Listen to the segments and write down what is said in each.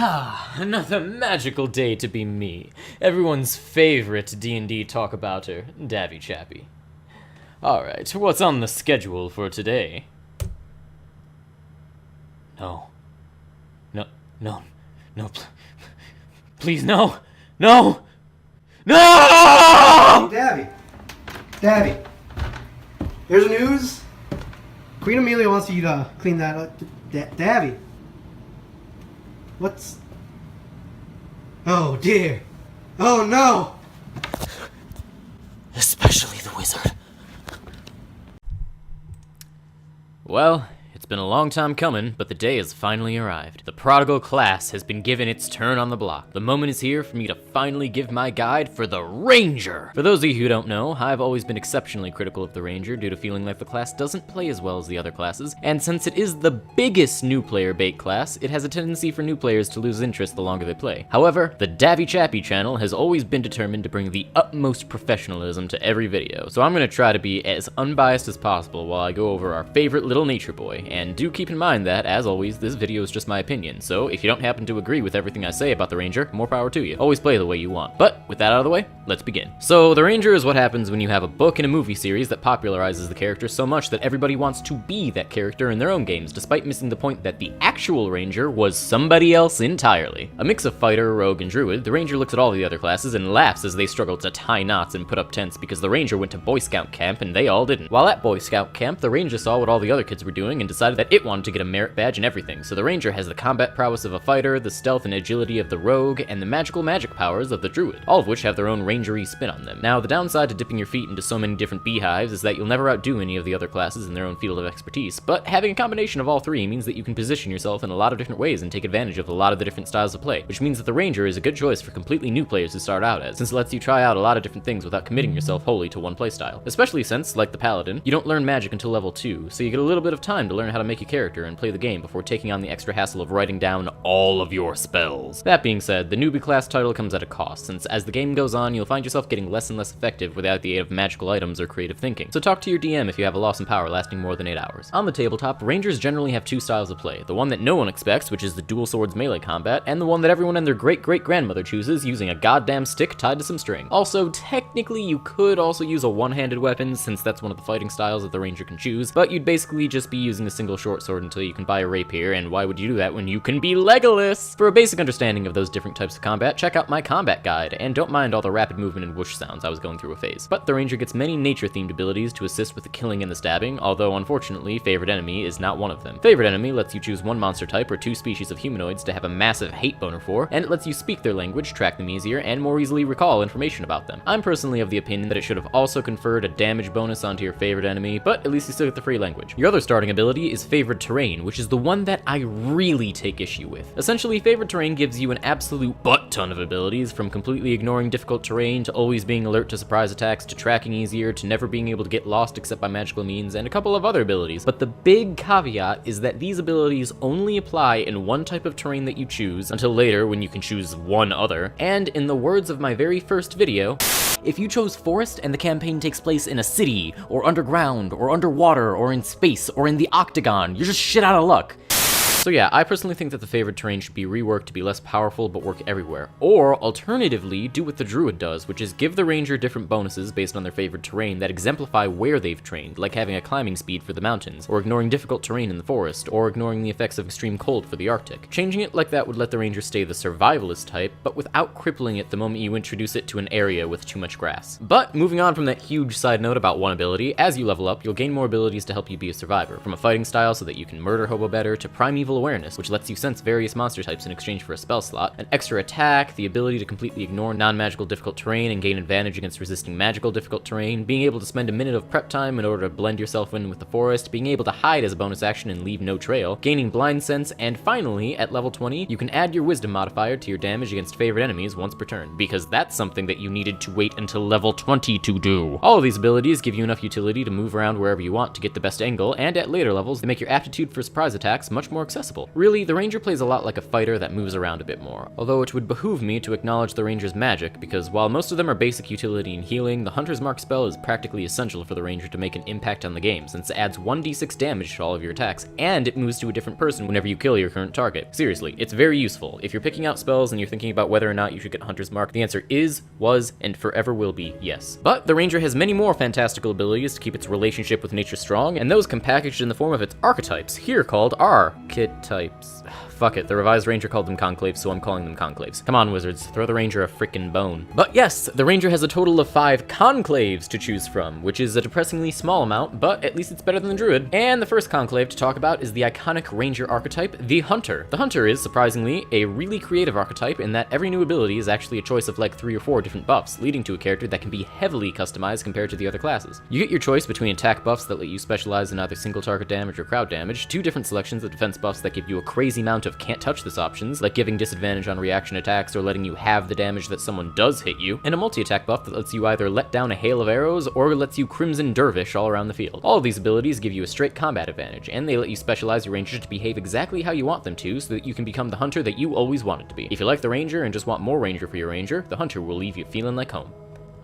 Ah, another magical day to be me. Everyone's favorite D&D talk-abouter, Davvy Chappy. Alright, what's on the schedule for today? No. Please, no! No! No! Davvy. Here's the news. Queen Amelia wants you to clean that up. Davvy. What's... Oh, dear. Oh, no! Especially the wizard. Well, it's been a long time coming, but the day has finally arrived. The prodigal class has been given its turn on the block. The moment is here for me to finally give my guide for the Ranger. For those of you who don't know, I've always been exceptionally critical of the Ranger due to feeling like the class doesn't play as well as the other classes, and since it is the biggest new player bait class, it has a tendency for new players to lose interest the longer they play. However, the Davvy Chappy channel has always been determined to bring the utmost professionalism to every video, so I'm gonna try to be as unbiased as possible while I go over our favorite little nature boy. And do keep in mind that, as always, this video is just my opinion, so if you don't happen to agree with everything I say about the Ranger, more power to you. Always play the way you want. But, with that out of the way, let's begin. So, the Ranger is what happens when you have a book and a movie series that popularizes the character so much that everybody wants to be that character in their own games, despite missing the point that the actual Ranger was somebody else entirely. A mix of fighter, rogue, and druid, the Ranger looks at all the other classes and laughs as they struggle to tie knots and put up tents because the Ranger went to Boy Scout camp and they all didn't. While at Boy Scout camp, the Ranger saw what all the other kids were doing and decided that it wanted to get a merit badge and everything, so the Ranger has the combat prowess of a fighter, the stealth and agility of the rogue, and the magic powers of the druid, all of which have their own rangery spin on them. Now, the downside to dipping your feet into so many different beehives is that you'll never outdo any of the other classes in their own field of expertise, but having a combination of all three means that you can position yourself in a lot of different ways and take advantage of a lot of the different styles of play, which means that the Ranger is a good choice for completely new players to start out as, since it lets you try out a lot of different things without committing yourself wholly to one playstyle. Especially since, like the Paladin, you don't learn magic until level 2, so you get a little bit of time to learn how to make a character and play the game before taking on the extra hassle of writing down all of your spells. That being said, the newbie class title comes at a cost, since as the game goes on, you'll find yourself getting less and less effective without the aid of magical items or creative thinking. So talk to your DM if you have a loss in power lasting more than 8 hours. On the tabletop, Rangers generally have two styles of play, the one that no one expects, which is the dual swords melee combat, and the one that everyone and their great-great-grandmother chooses using a goddamn stick tied to some string. Also, technically you could also use a one-handed weapon, since that's one of the fighting styles that the Ranger can choose, but you'd basically just be using a single short sword until you can buy a rapier, and why would you do that when you can be Legolas? For a basic understanding of those different types of combat, check out my combat guide, and don't mind all the rapid movement and whoosh sounds, I was going through a phase. But the Ranger gets many nature-themed abilities to assist with the killing and the stabbing, although unfortunately, Favorite Enemy is not one of them. Favorite Enemy lets you choose one monster type or two species of humanoids to have a massive hate boner for, and it lets you speak their language, track them easier, and more easily recall information about them. I'm personally of the opinion that it should have also conferred a damage bonus onto your Favorite Enemy, but at least you still get the free language. Your other starting ability is Favored Terrain, which is the one that I really take issue with. Essentially, Favored Terrain gives you an absolute butt-ton of abilities, from completely ignoring difficult terrain, to always being alert to surprise attacks, to tracking easier, to never being able to get lost except by magical means, and a couple of other abilities. But the big caveat is that these abilities only apply in one type of terrain that you choose, until later when you can choose one other, and in the words of my very first video, if you chose forest and the campaign takes place in a city, or underground, or underwater, or in space, or in the octagon, you're just shit out of luck. So yeah, I personally think that the favored terrain should be reworked to be less powerful but work everywhere. Or, alternatively, do what the Druid does, which is give the Ranger different bonuses based on their favored terrain that exemplify where they've trained, like having a climbing speed for the mountains, or ignoring difficult terrain in the forest, or ignoring the effects of extreme cold for the Arctic. Changing it like that would let the Ranger stay the survivalist type, but without crippling it the moment you introduce it to an area with too much grass. But, moving on from that huge side note about one ability, as you level up, you'll gain more abilities to help you be a survivor, from a fighting style so that you can murder hobo better, to primeval awareness, which lets you sense various monster types in exchange for a spell slot, an extra attack, the ability to completely ignore non-magical difficult terrain and gain advantage against resisting magical difficult terrain, being able to spend a minute of prep time in order to blend yourself in with the forest, being able to hide as a bonus action and leave no trail, gaining blind sense, and finally, at level 20, you can add your wisdom modifier to your damage against favorite enemies once per turn, because that's something that you needed to wait until level 20 to do. All of these abilities give you enough utility to move around wherever you want to get the best angle, and at later levels, they make your aptitude for surprise attacks much more accessible. accessible. Really, the Ranger plays a lot like a fighter that moves around a bit more, although it would behoove me to acknowledge the Ranger's magic, because while most of them are basic utility and healing, the Hunter's Mark spell is practically essential for the Ranger to make an impact on the game, since it adds 1d6 damage to all of your attacks, and it moves to a different person whenever you kill your current target. Seriously, it's very useful. If you're picking out spells and you're thinking about whether or not you should get Hunter's Mark, the answer is, was, and forever will be yes. But the Ranger has many more fantastical abilities to keep its relationship with nature strong, and those come packaged in the form of its archetypes, here called archetypes. Fuck it, the revised Ranger called them conclaves, so I'm calling them conclaves. Come on, wizards, throw the Ranger a frickin' bone. But yes, the Ranger has a total of 5 conclaves to choose from, which is a depressingly small amount, but at least it's better than the Druid. And the first conclave to talk about is the iconic Ranger archetype, the Hunter. The Hunter is, surprisingly, a really creative archetype in that every new ability is actually a choice of like 3 or 4 different buffs, leading to a character that can be heavily customized compared to the other classes. You get your choice between attack buffs that let you specialize in either single target damage or crowd damage, 2 different selections of defense buffs that give you a crazy amount of can't touch this options, like giving disadvantage on reaction attacks or letting you have the damage that someone does hit you, and a multi-attack buff that lets you either let down a hail of arrows or lets you Crimson Dervish all around the field. All of these abilities give you a straight combat advantage, and they let you specialize your Ranger to behave exactly how you want them to so that you can become the Hunter that you always wanted to be. If you like the Ranger and just want more Ranger for your Ranger, the Hunter will leave you feeling like home.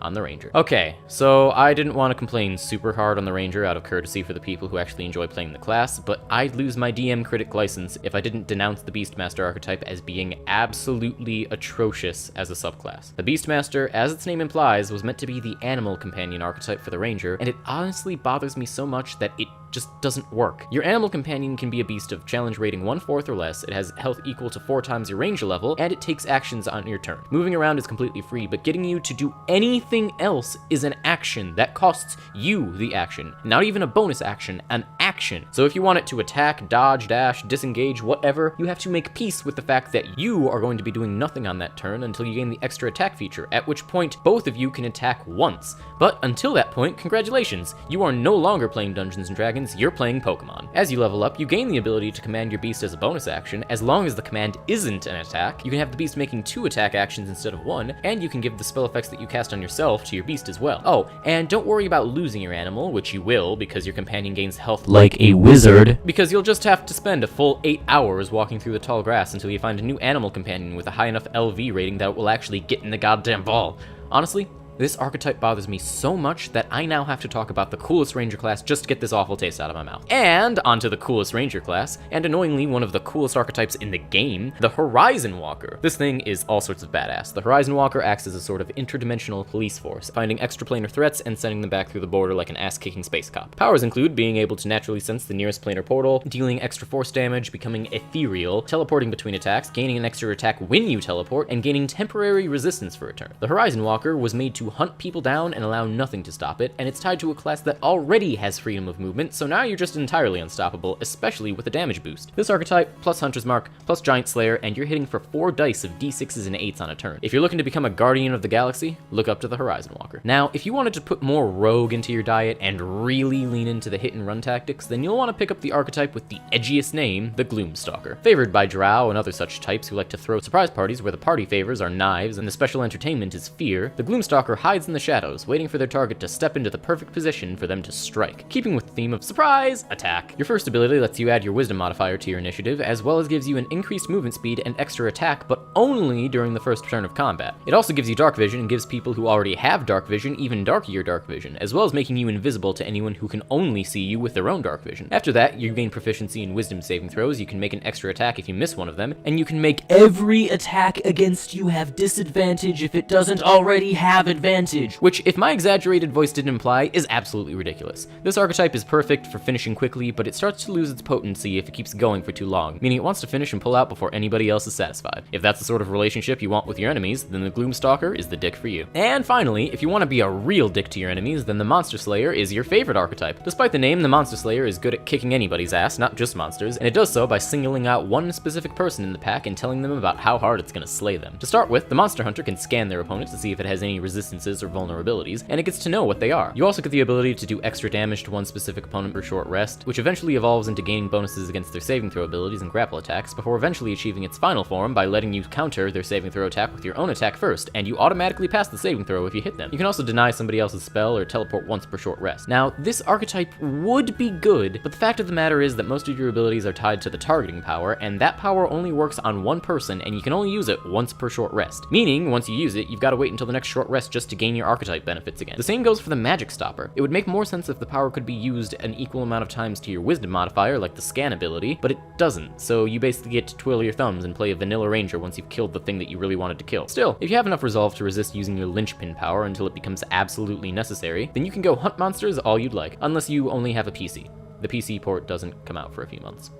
On the Ranger. Okay, so I didn't want to complain super hard on the Ranger out of courtesy for the people who actually enjoy playing the class, but I'd lose my DM critic license if I didn't denounce the Beastmaster archetype as being absolutely atrocious as a subclass. The Beastmaster, as its name implies, was meant to be the animal companion archetype for the Ranger, and it honestly bothers me so much that it just doesn't work. Your animal companion can be a beast of challenge rating 1/4 or less, it has health equal to 4 times your Ranger level, and it takes actions on your turn. Moving around is completely free, but getting you to do anything else is an action that costs you the action. Not even a bonus action, an action. So if you want it to attack, dodge, dash, disengage, whatever, you have to make peace with the fact that you are going to be doing nothing on that turn until you gain the extra attack feature, at which point both of you can attack once. But until that point, congratulations, you are no longer playing Dungeons & Dragons, you're playing Pokemon. As you level up, you gain the ability to command your beast as a bonus action. As long as the command isn't an attack, you can have the beast making 2 attack actions instead of 1, and you can give the spell effects that you cast on yourself to your beast as well. Oh, and don't worry about losing your animal, which you will, because your companion gains health like a wizard, because you'll just have to spend a full 8 hours walking through the tall grass until you find a new animal companion with a high enough LV rating that will actually get in the goddamn ball. Honestly, this archetype bothers me so much that I now have to talk about the coolest Ranger class just to get this awful taste out of my mouth. And onto the coolest Ranger class, and annoyingly one of the coolest archetypes in the game, the Horizon Walker. This thing is all sorts of badass. The Horizon Walker acts as a sort of interdimensional police force, finding extraplanar threats and sending them back through the border like an ass-kicking space cop. Powers include being able to naturally sense the nearest planar portal, dealing extra force damage, becoming ethereal, teleporting between attacks, gaining an extra attack when you teleport, and gaining temporary resistance for a turn. The Horizon Walker was made to hunt people down and allow nothing to stop it, and it's tied to a class that already has freedom of movement, so now you're just entirely unstoppable, especially with a damage boost. This archetype, plus Hunter's Mark, plus Giant Slayer, and you're hitting for 4 dice of d6s and 8s on a turn. If you're looking to become a Guardian of the Galaxy, look up to the Horizon Walker. Now, if you wanted to put more rogue into your diet and really lean into the hit and run tactics, then you'll want to pick up the archetype with the edgiest name, the Gloom Stalker. Favored by drow and other such types who like to throw surprise parties where the party favors are knives and the special entertainment is fear, the Gloom Stalker hides in the shadows, waiting for their target to step into the perfect position for them to strike, keeping with the theme of surprise, attack. Your first ability lets you add your wisdom modifier to your initiative, as well as gives you an increased movement speed and extra attack, but only during the first turn of combat. It also gives you dark vision and gives people who already have dark vision even darkier dark vision, as well as making you invisible to anyone who can only see you with their own dark vision. After that, you gain proficiency in wisdom saving throws, you can make an extra attack if you miss one of them, and you can make every attack against you have disadvantage if it doesn't already have advantage, which, if my exaggerated voice didn't imply, is absolutely ridiculous. This archetype is perfect for finishing quickly, but it starts to lose its potency if it keeps going for too long, meaning it wants to finish and pull out before anybody else is satisfied. If that's the sort of relationship you want with your enemies, then the Gloom Stalker is the dick for you. And finally, if you want to be a real dick to your enemies, then the Monster Slayer is your favorite archetype. Despite the name, the Monster Slayer is good at kicking anybody's ass, not just monsters, and it does so by singling out one specific person in the pack and telling them about how hard it's gonna slay them. To start with, the Monster Hunter can scan their opponent to see if it has any resistance weaknesses or vulnerabilities, and it gets to know what they are. You also get the ability to do extra damage to one specific opponent for short rest, which eventually evolves into gaining bonuses against their saving throw abilities and grapple attacks, before eventually achieving its final form by letting you counter their saving throw attack with your own attack first, and you automatically pass the saving throw if you hit them. You can also deny somebody else's spell or teleport once per short rest. Now, this archetype would be good, but the fact of the matter is that most of your abilities are tied to the targeting power, and that power only works on one person, and you can only use it once per short rest. Meaning, once you use it, you've got to wait until the next short rest just to gain your archetype benefits again. The same goes for the magic stopper. It would make more sense if the power could be used an equal amount of times to your wisdom modifier, like the scan ability, but it doesn't, so you basically get to twiddle your thumbs and play a vanilla ranger once you've killed the thing that you really wanted to kill. Still, if you have enough resolve to resist using your linchpin power until it becomes absolutely necessary, then you can go hunt monsters all you'd like, unless you only have a PC. The PC port doesn't come out for a few months.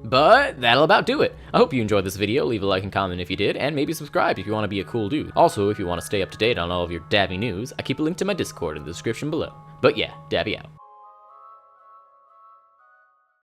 But that'll about do it. I hope you enjoyed this video. Leave a like and comment if you did, and maybe subscribe if you want to be a cool dude. Also, if you want to stay up to date on all of your Davvy news, I keep a link to my Discord in the description below. But yeah, Davvy out.